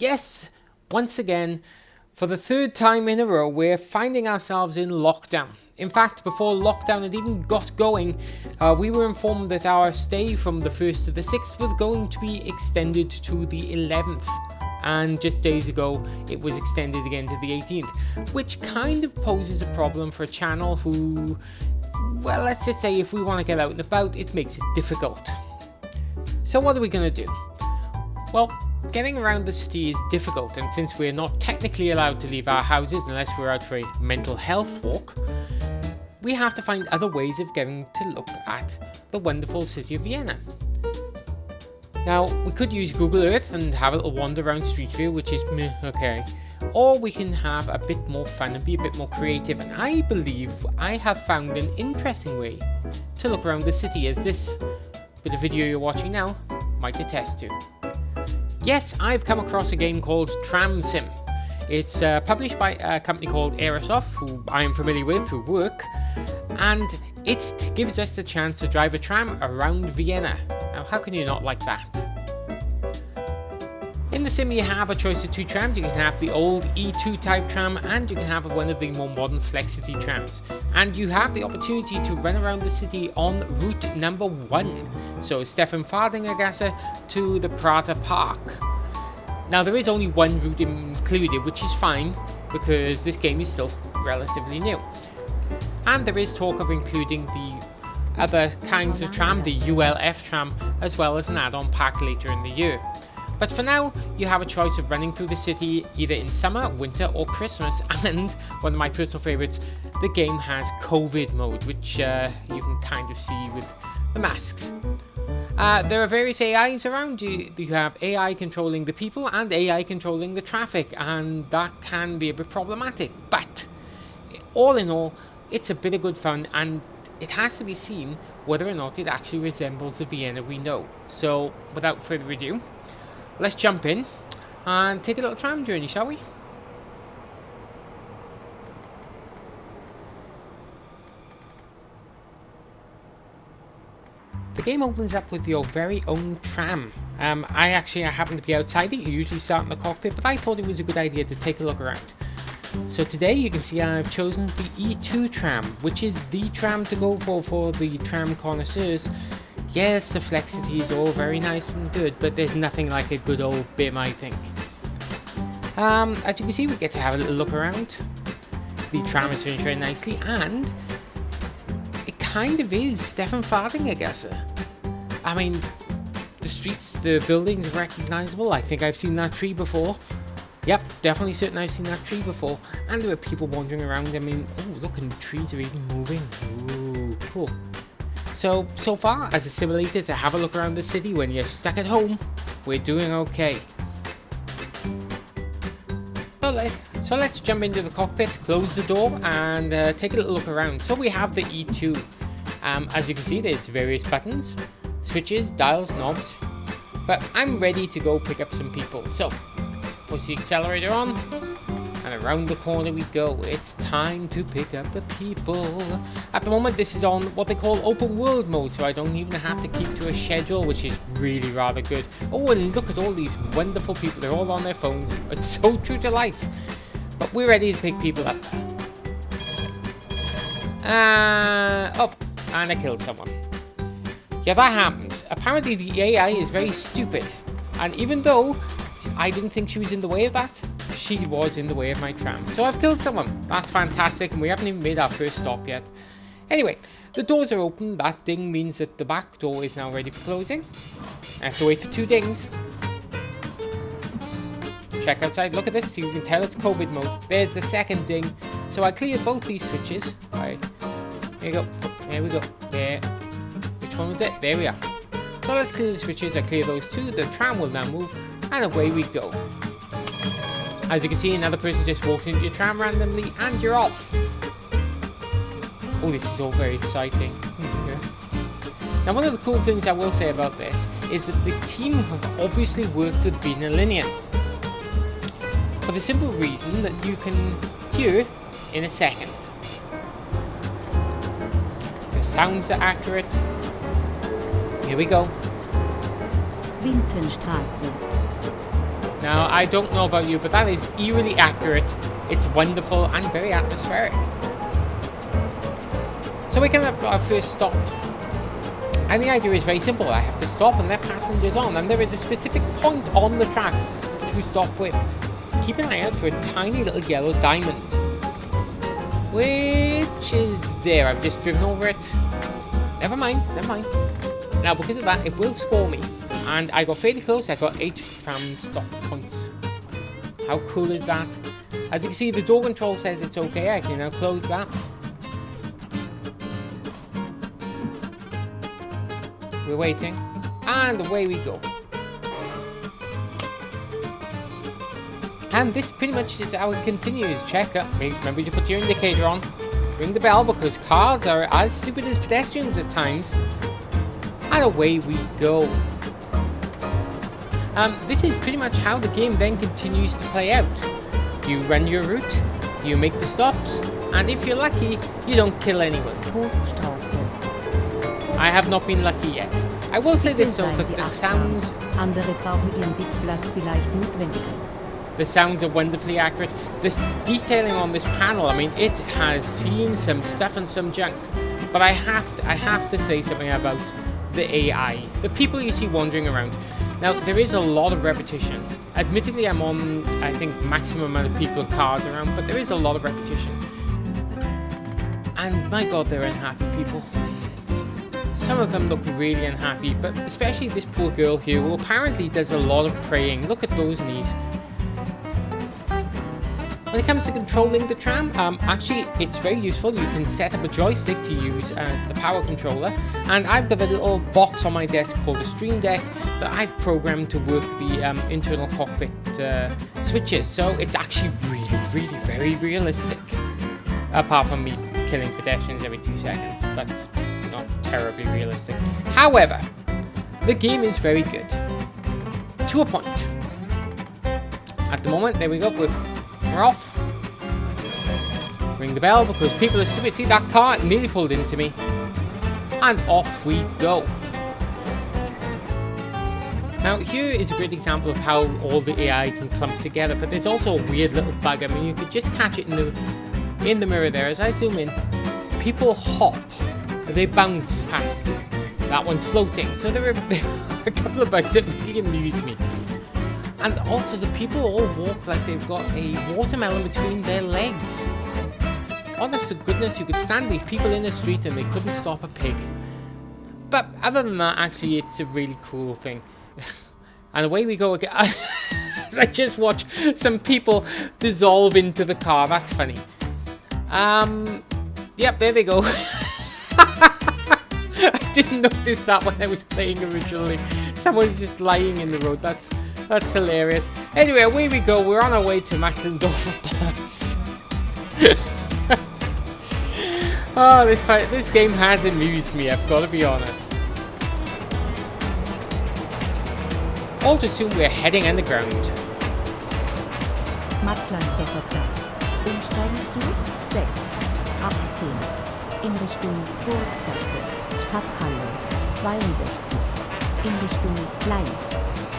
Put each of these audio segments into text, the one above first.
Yes, once again, for the third time in a row, we're finding ourselves in lockdown. In fact, before lockdown had even got going, we were informed that our stay from the 1st to the 6th was going to be extended to the 11th. And just days ago, it was extended again to the 18th, which kind of poses a problem for a channel who, well, let's just say if we want to get out and about, it makes it difficult. So what are we going to do? Well, getting around the city is difficult, and since we're not technically allowed to leave our houses unless we're out for a mental health walk, we have to find other ways of getting to look at the wonderful city of Vienna. Now, we could use Google Earth and have a little wander around Street View, which is meh, okay. Or we can have a bit more fun and be a bit more creative, and I believe I have found an interesting way to look around the city, as this bit of video you're watching now might attest to. Yes, I've come across a game called Tram Sim. It's published by a company called Aerosoft, who I am familiar with through work, and it gives us the chance to drive a tram around Vienna. Now, how can you not like that? In the sim, you have a choice of two trams. You can have the old E2 type tram, and you can have one of the more modern Flexity trams. And you have the opportunity to run around the city on route number 1. So Stephanfadingergasse to the Prater Park. Now, there is only one route included, which is fine, because this game is still relatively new. And there is talk of including the other kinds of tram, the ULF tram, as well as an add-on pack later in the year. But for now, you have a choice of running through the city either in summer, winter or Christmas, and one of my personal favourites, the game has COVID mode, which you can kind of see with the masks. There are various AIs around. You have AI controlling the people and AI controlling the traffic, and that can be a bit problematic, but all in all, it's a bit of good fun, and it has to be seen whether or not it actually resembles the Vienna we know. So, without further ado, let's jump in and take a little tram journey, shall we? The game opens up with your very own tram. I happen to be outside it. You usually start in the cockpit, but I thought it was a good idea to take a look around. So today you can see I've chosen the E2 tram, which is the tram to go for the tram connoisseurs. Yes, the Flexity is all very nice and good, but there's nothing like a good old BIM, I think. As you can see, we get to have a little look around. The tram is finished very nicely, and it kind of is Stephanfadingergasse. I mean, the streets, the buildings are recognisable. I think I've seen that tree before. Yep, definitely certain I've seen that tree before. And there are people wandering around. I mean, oh, look, and the trees are even moving. Ooh, cool. So far, as a simulator to have a look around the city when you're stuck at home, we're doing okay. So let's jump into the cockpit, close the door, and take a little look around. So we have the E2. As you can see, there's various buttons, switches, dials, knobs. But I'm ready to go pick up some people. So let's push the accelerator on, and around the corner we go. It's time to pick up the people. At the moment, this is on what they call open world mode, so I don't even have to keep to a schedule, which is really rather good. Oh, and look at all these wonderful people. They're all on their phones. It's so true to life. But we're ready to pick people up. Oh, and I killed someone. Yeah, that happens. Apparently the AI is very stupid. And even though I didn't think she was in the way of that, she was in the way of my tram. So I've killed someone. That's fantastic, and we haven't even made our first stop yet. Anyway, the doors are open. That ding means that the back door is now ready for closing. I have to wait for 2 dings. Check outside. Look at this. So you can tell it's COVID mode. There's the second ding. So I cleared both these switches. Right. There you go. There we go. There. Which one was it? There we are. So let's clear the switches. I clear those 2. The tram will now move, and away we go. As you can see, another person just walks into your tram randomly, and you're off. Oh, this is all very exciting. Now, one of the cool things I will say about this is that the team have obviously worked with Wiener Wanderland, for the simple reason that you can hear in a second. The sounds are accurate. Here we go. Wintenstraße. Now, I don't know about you, but that is eerily accurate. It's wonderful and very atmospheric. So we can have our first stop. And the idea is very simple. I have to stop and let passengers on. And there is a specific point on the track to stop with. Keep an eye out for a tiny little yellow diamond, which is there. I've just driven over it. Never mind, never mind. Now, because of that, it will score me. And I got fairly close. I got 8 tram stop points. How cool is that? As you can see, the door control says it's okay. I can now close that. We're waiting. And away we go. And this pretty much is how it continues. Check up. Remember to put your indicator on. Ring the bell because cars are as stupid as pedestrians at times. And away we go. This is pretty much how the game then continues to play out. You run your route, you make the stops, and if you're lucky, you don't kill anyone. I have not been lucky yet. I will say this though, that the sounds are wonderfully accurate. This detailing on this panel, I mean, it has seen some stuff and some junk. But I have to say something about the AI, the people you see wandering around. Now, there is a lot of repetition. Admittedly, I'm on, I think, maximum amount of people and cars around, but there is a lot of repetition. And my God, they're unhappy people. Some of them look really unhappy, but especially this poor girl here, who apparently does a lot of praying. Look at those knees. When it comes to controlling the tram, actually it's very useful. You can set up a joystick to use as the power controller, and I've got a little box on my desk called a Stream Deck that I've programmed to work the internal cockpit switches, so it's actually really very realistic. Apart from me killing pedestrians every 2 seconds, that's not terribly realistic. However, the game is very good, to a point. At the moment, there we go, we're off. Ring the bell because people are stupid. See, that car nearly pulled into me. And off we go. Now, here is a great example of how all the AI can clump together, but there's also a weird little bug. I mean, you could just catch it in the mirror there. As I zoom in, people hop. They bounce past you. That one's floating. So there are a couple of bugs that really amuse me. And also, the people all walk like they've got a watermelon between their legs. Honest to goodness, you could stand these people in the street and they couldn't stop a pig. But other than that, actually, it's a really cool thing. And away we go again. As I just watch some people dissolve into the car. That's funny. Yep, there they go. I didn't notice that when I was playing originally. Someone's just lying in the road. That's hilarious. Anyway, away we go. We're on our way to Matzendorfer Platz. Oh, this game has amused me, I've got to be honest. All too soon, we're heading underground. Matzleinsdorfer Platz. Umsteigen zu 6, 18. In Richtung Burggasse, Stadthalle 62. In Richtung Leitz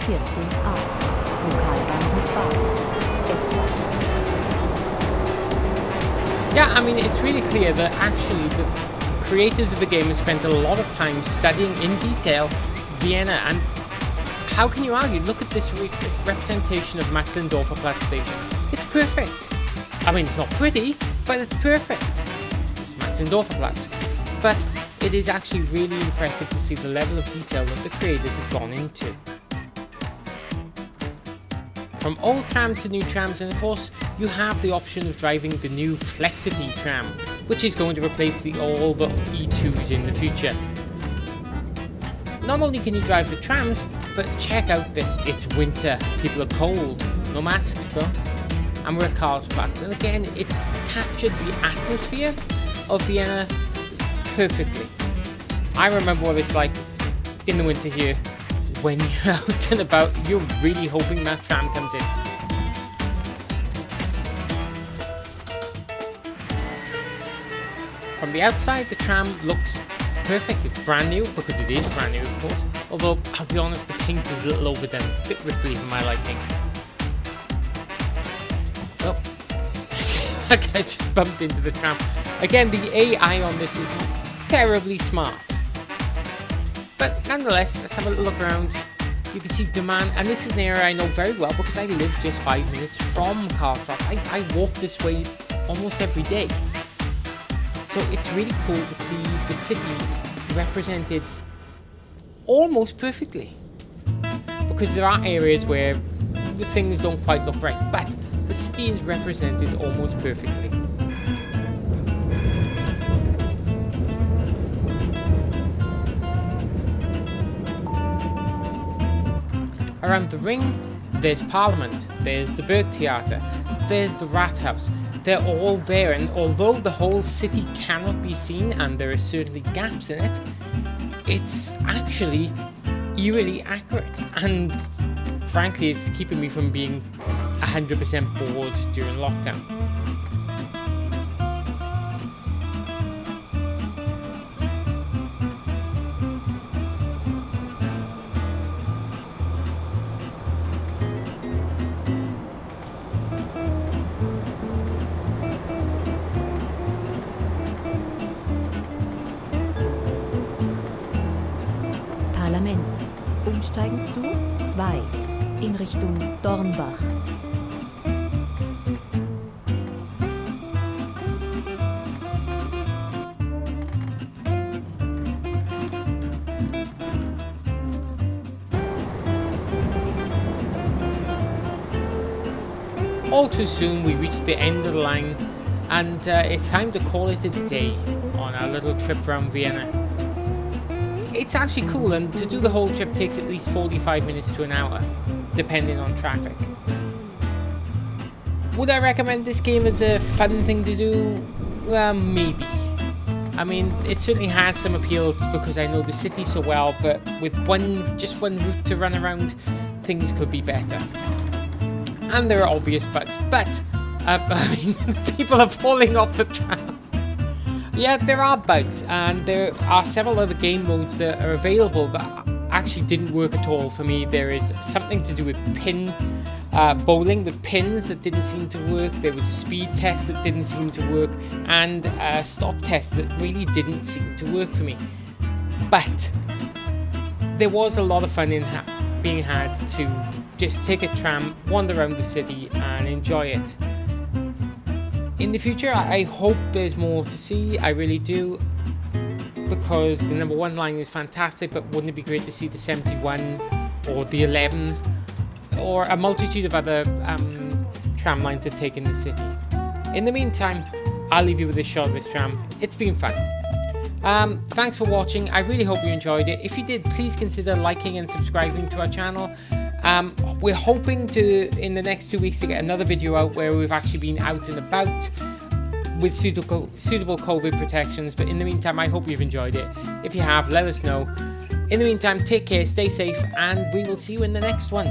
14a. Lokalbahnhof Bahn. S-Bahn. Yeah, I mean, it's really clear that actually the creators of the game have spent a lot of time studying in detail Vienna, and how can you argue? Look at this representation of Matzendorfer Platz station. It's perfect. I mean, it's not pretty, but it's perfect. It's Matzendorfer Platz. But it is actually really impressive to see the level of detail that the creators have gone into. From old trams to new trams, and of course, you have the option of driving the new Flexity tram, which is going to replace all the E2s in the future. Not only can you drive the trams, but check out this, it's winter, people are cold, no masks though, and we're at Karlsplatz, and again, it's captured the atmosphere of Vienna perfectly. I remember what it's like in the winter here. When you're out and about, you're really hoping that tram comes in. From the outside, the tram looks perfect. It's brand new, because it is brand new, of course. Although, I'll be honest, the paint is a little overdone. A bit ripply for my liking. I just bumped into the tram. Again, the AI on this is not terribly smart. But nonetheless, let's have a little look around. You can see demand, and this is an area I know very well because I live just 5 minutes from Carlsbad. I walk this way almost every day. So it's really cool to see the city represented almost perfectly. Because there are areas where the things don't quite look right, but the city is represented almost perfectly. Around the ring, there's Parliament, there's the Burgtheater, there's the Rathaus. They're all there, and although the whole city cannot be seen and there are certainly gaps in it, it's actually eerily accurate, and frankly it's keeping me from being 100% bored during lockdown. Parlament. Umsteigen zu 2 in Richtung Dornbach. All too soon we reached the end of the line, and it's time to call it a day on our little trip around Vienna. It's actually cool, and to do the whole trip takes at least 45 minutes to an hour, depending on traffic. Would I recommend this game as a fun thing to do? Maybe. I mean, it certainly has some appeal because I know the city so well, but with just one route to run around, things could be better. And there are obvious bugs, but I mean, people are falling off the tram. Yeah, there are bugs, and there are several other game modes that are available that actually didn't work at all for me. There is something to do with bowling with pins that didn't seem to work. There was a speed test that didn't seem to work, and a stop test that really didn't seem to work for me. But there was a lot of fun in being had to just take a tram, wander around the city, and enjoy it. In the future, I hope there's more to see, I really do, because the number 1 line is fantastic, but wouldn't it be great to see the 71 or the 11 or a multitude of other tram lines that take in the city. In the meantime, I'll leave you with a shot of this tram. It's been fun. Thanks for watching. I really hope you enjoyed it. If you did, please consider liking and subscribing to our channel. We're hoping to, in the next 2 weeks, to get another video out where we've actually been out and about with suitable COVID protections. But in the meantime, I hope you've enjoyed it. If you have, let us know. In the meantime, take care, stay safe, and we will see you in the next one.